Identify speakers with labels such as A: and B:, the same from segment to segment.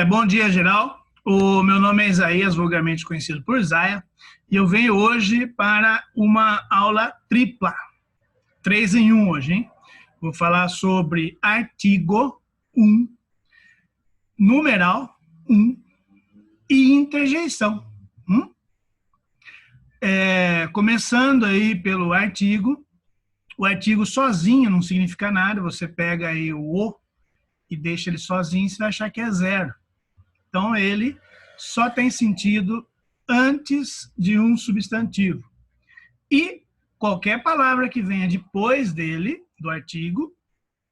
A: Bom dia, geral. O meu nome é Isaías, vulgarmente conhecido por Zaya, e eu venho hoje para uma aula tripla, 3 em 1 hoje, hein? Vou falar sobre artigo 1, numeral 1 e interjeição. Começando aí pelo artigo, o artigo sozinho não significa nada, você pega aí o e deixa ele sozinho, você vai achar que é zero. Então, ele só tem sentido antes de um substantivo. E qualquer palavra que venha depois dele, do artigo,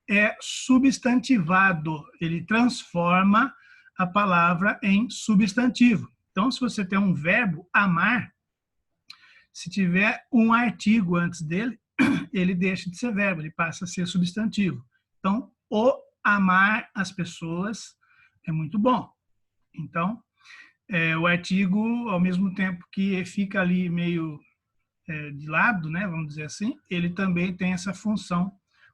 A: é substantivado. Ele transforma a palavra em substantivo. Então, se você tem um verbo amar, se tiver um artigo antes dele, ele deixa de ser verbo, ele passa a ser substantivo. Então, o amar as pessoas é muito bom. Então, o artigo, ao mesmo tempo que fica ali meio de lado, né, vamos dizer assim, ele também tem essa função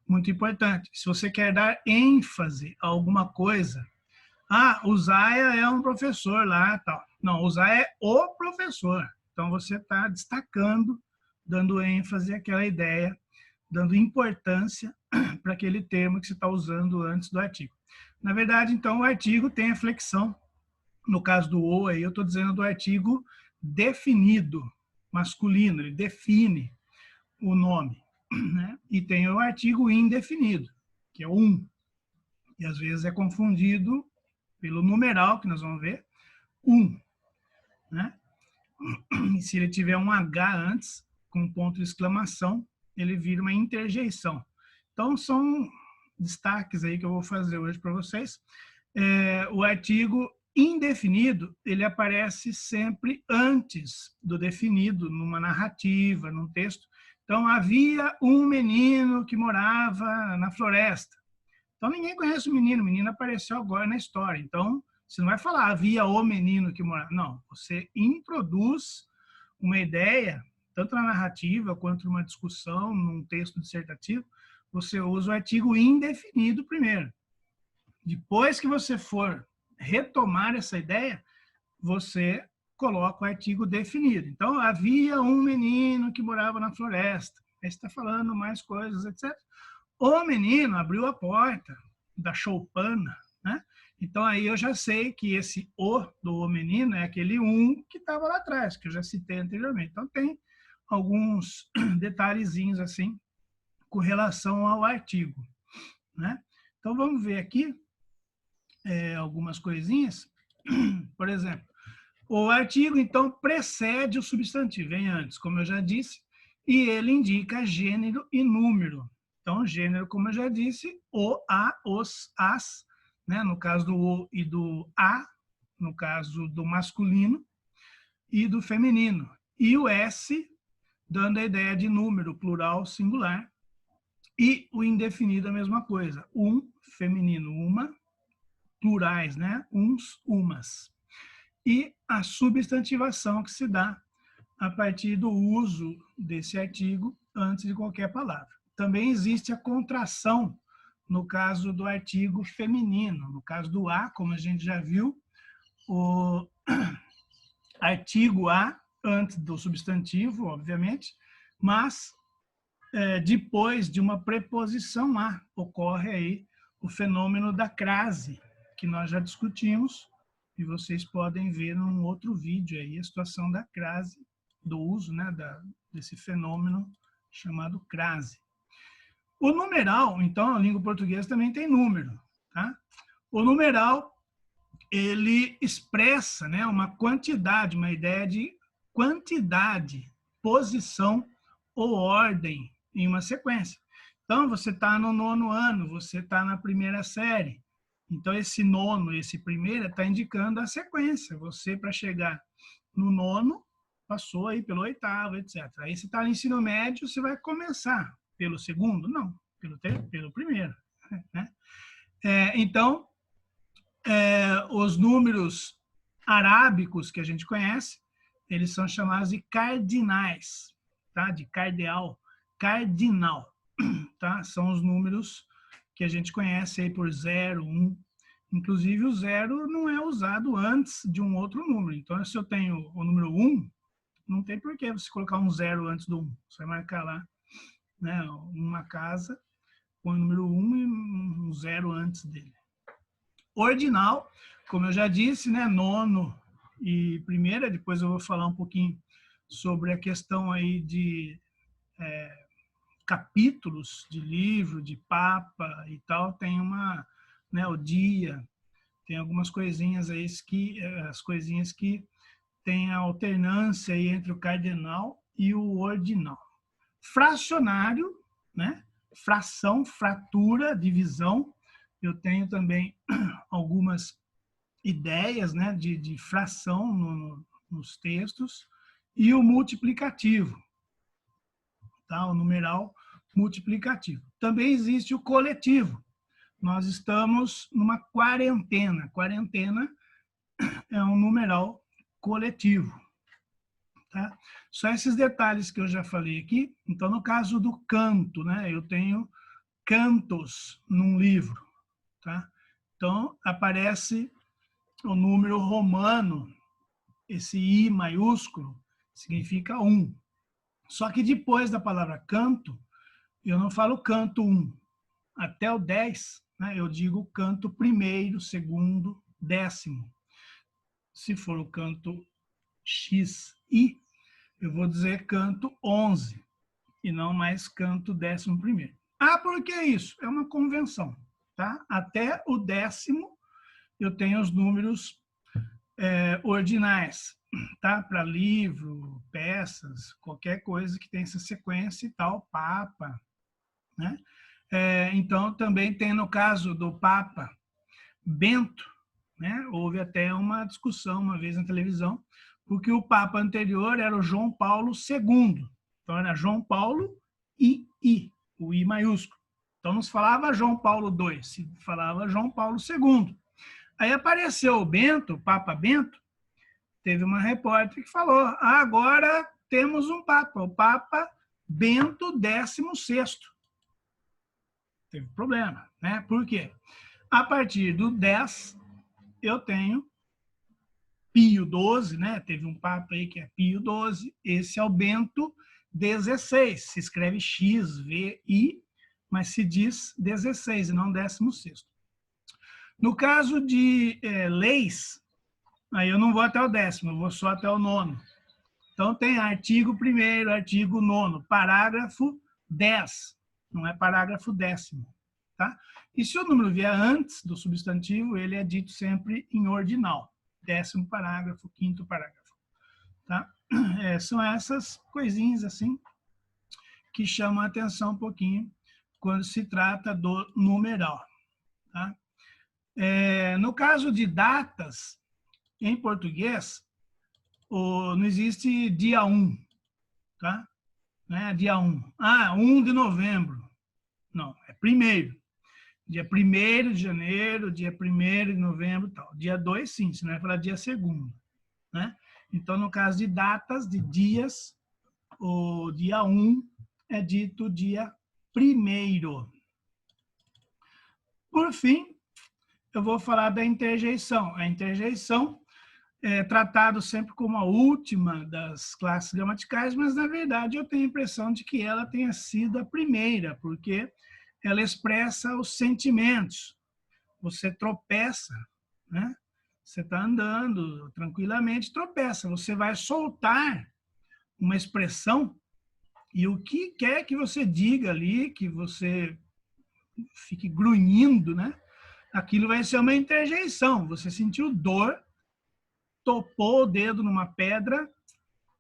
A: muito importante. Se você quer dar ênfase a alguma coisa, o Zaya é um professor lá, tal. Não, o Zaya é o professor. Então você está destacando, dando ênfase àquela ideia, dando importância para aquele termo que você está usando antes do artigo. Na verdade, então, o artigo tem a flexão. No caso do o, aí eu estou dizendo do artigo definido, masculino, ele define o nome. Né? E tem o artigo indefinido, que é o um. E às vezes é confundido pelo numeral, que nós vamos ver, um. Né? E se ele tiver um H antes, com ponto de exclamação, ele vira uma interjeição. Então, são destaques aí que eu vou fazer hoje para vocês. O artigo indefinido, ele aparece sempre antes do definido, numa narrativa, num texto. Então, havia um menino que morava na floresta. Então, ninguém conhece o menino apareceu agora na história. Então, você não vai falar, havia o menino que morava. Não, você introduz uma ideia, tanto na narrativa quanto numa discussão, num texto dissertativo, você usa o artigo indefinido primeiro. Depois que você for retomar essa ideia, você coloca o artigo definido. Então, havia um menino que morava na floresta. Aí você está falando mais coisas, etc. O menino abriu a porta da choupana, né? Então, aí eu já sei que esse o do menino é aquele um que estava lá atrás, que eu já citei anteriormente. Então, tem alguns detalhezinhos assim com relação ao artigo, né? Então, vamos ver aqui algumas coisinhas. Por exemplo, o artigo, então, precede o substantivo, vem antes, como eu já disse, e ele indica gênero e número. Então, gênero, como eu já disse, o, a, os, as, né? No caso do o e do a, no caso do masculino e do feminino. E o S, dando a ideia de número, plural, singular. E o indefinido, a mesma coisa. Um, feminino, uma, plurais, né? Uns, umas. E a substantivação que se dá a partir do uso desse artigo antes de qualquer palavra. Também existe a contração no caso do artigo feminino. No caso do a, como a gente já viu, o artigo a antes do substantivo, obviamente, mas depois de uma preposição a, ocorre aí o fenômeno da crase, que nós já discutimos, e vocês podem ver num outro vídeo aí a situação da crase, do uso, né, desse fenômeno chamado crase. O numeral, então, a língua portuguesa também tem número. Tá? O numeral, ele expressa, né, uma quantidade, uma ideia de quantidade, posição ou ordem em uma sequência. Então, você está no 9º ano, você está na primeira série. Então, esse nono, esse primeiro, está indicando a sequência. Você, para chegar no 9º, passou aí pelo 8º, etc. Aí, se está no ensino médio, você vai começar pelo 2º? Não, pelo primeiro. Né? Então, os números arábicos que a gente conhece, eles são chamados de cardinais, tá? De cardeal, cardinal, tá? São os números que a gente conhece aí por 0, 1. Inclusive, o zero não é usado antes de um outro número. Então, se eu tenho o número 1, não tem por que você colocar um zero antes do 1. Você vai marcar lá, né, uma casa, põe o número 1 e um zero antes dele. Ordinal, como eu já disse, né, nono e primeira. Depois eu vou falar um pouquinho sobre a questão aí de capítulos de livro, de papa e tal. Tem uma, né, o dia, tem algumas coisinhas aí as coisinhas que tem a alternância aí entre o cardenal e o ordinal. Fracionário, né? Fração, fratura, divisão. Eu tenho também algumas ideias, né, de fração nos textos. E o multiplicativo, tá? O numeral multiplicativo. Também existe o coletivo. Nós estamos numa quarentena. Quarentena é um numeral coletivo. Tá? Só esses detalhes que eu já falei aqui. Então, no caso do canto, né, eu tenho cantos num livro. Tá? Então, aparece o número romano, esse I maiúsculo, significa 1. Só que depois da palavra canto, eu não falo canto 1. Até o 10, né, eu digo canto primeiro, segundo, décimo. Se for o canto X, I, eu vou dizer canto 11 e não mais canto 11º. Ah, por que isso? É uma convenção, tá? Até o 10º eu tenho os números ordinais, tá? Para livro, peças, qualquer coisa que tenha essa sequência e tal, papa, né? Então, também tem no caso do Papa Bento, né? Houve até uma discussão uma vez na televisão, porque o Papa anterior era o João Paulo II. Então, era João Paulo I, o I maiúsculo. Então, não se falava João Paulo II, se falava João Paulo II. Aí apareceu o Bento, o Papa Bento, teve uma repórter que falou, agora temos um Papa, o Papa Bento XVI. Teve problema, né? Por quê? A partir do 10, eu tenho Pio XII, né? Teve um Papa aí que é Pio XII, esse é o Bento XVI, se escreve XVI, mas se diz 16 e não 16º. No caso de leis, aí eu não vou até o 10º, eu vou só até o 9º. Então tem artigo 1º, artigo 9º, parágrafo 10, não é parágrafo 10º, tá? E se o número vier antes do substantivo, ele é dito sempre em ordinal. 10º parágrafo, 5º parágrafo. Tá? São essas coisinhas assim que chamam a atenção um pouquinho quando se trata do numeral. Tá? No caso de datas, em português, não existe dia 1. Tá? Não é dia 1. 1 de novembro. Não, é primeiro. Dia 1º de janeiro, dia 1º de novembro, tal. Dia 2, sim, você não vai falar dia 2º, né? Então, no caso de datas, de dias, o dia 1 é dito dia 1º. Por fim, eu vou falar da interjeição. A interjeição é tratado sempre como a última das classes gramaticais, mas, na verdade, eu tenho a impressão de que ela tenha sido a primeira, porque ela expressa os sentimentos. Você tropeça, né? Você está andando tranquilamente, tropeça. Você vai soltar uma expressão e o que quer que você diga ali, que você fique grunhindo, né? Aquilo vai ser uma interjeição. Você sentiu dor, topou o dedo numa pedra,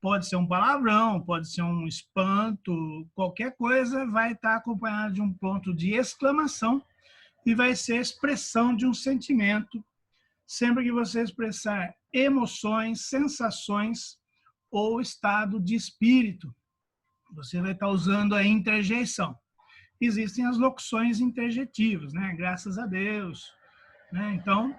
A: pode ser um palavrão, pode ser um espanto, qualquer coisa vai estar acompanhado de um ponto de exclamação e vai ser a expressão de um sentimento, sempre que você expressar emoções, sensações ou estado de espírito. Você vai estar usando a interjeição. Existem as locuções interjetivas, né? Graças a Deus, né? Então,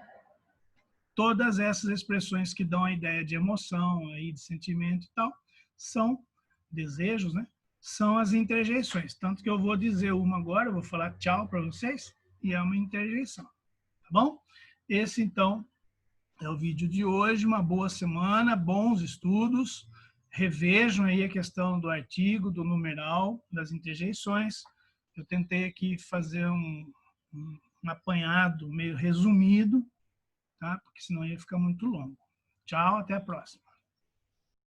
A: todas essas expressões que dão a ideia de emoção, aí, de sentimento e tal, são desejos, né? São as interjeições. Tanto que eu vou dizer uma agora, eu vou falar tchau para vocês, e é uma interjeição, tá bom? Esse, então, é o vídeo de hoje. Uma boa semana, bons estudos. Revejam aí a questão do artigo, do numeral, das interjeições. Eu tentei aqui fazer um apanhado meio resumido, tá? Porque senão ia ficar muito longo. Tchau, até a próxima.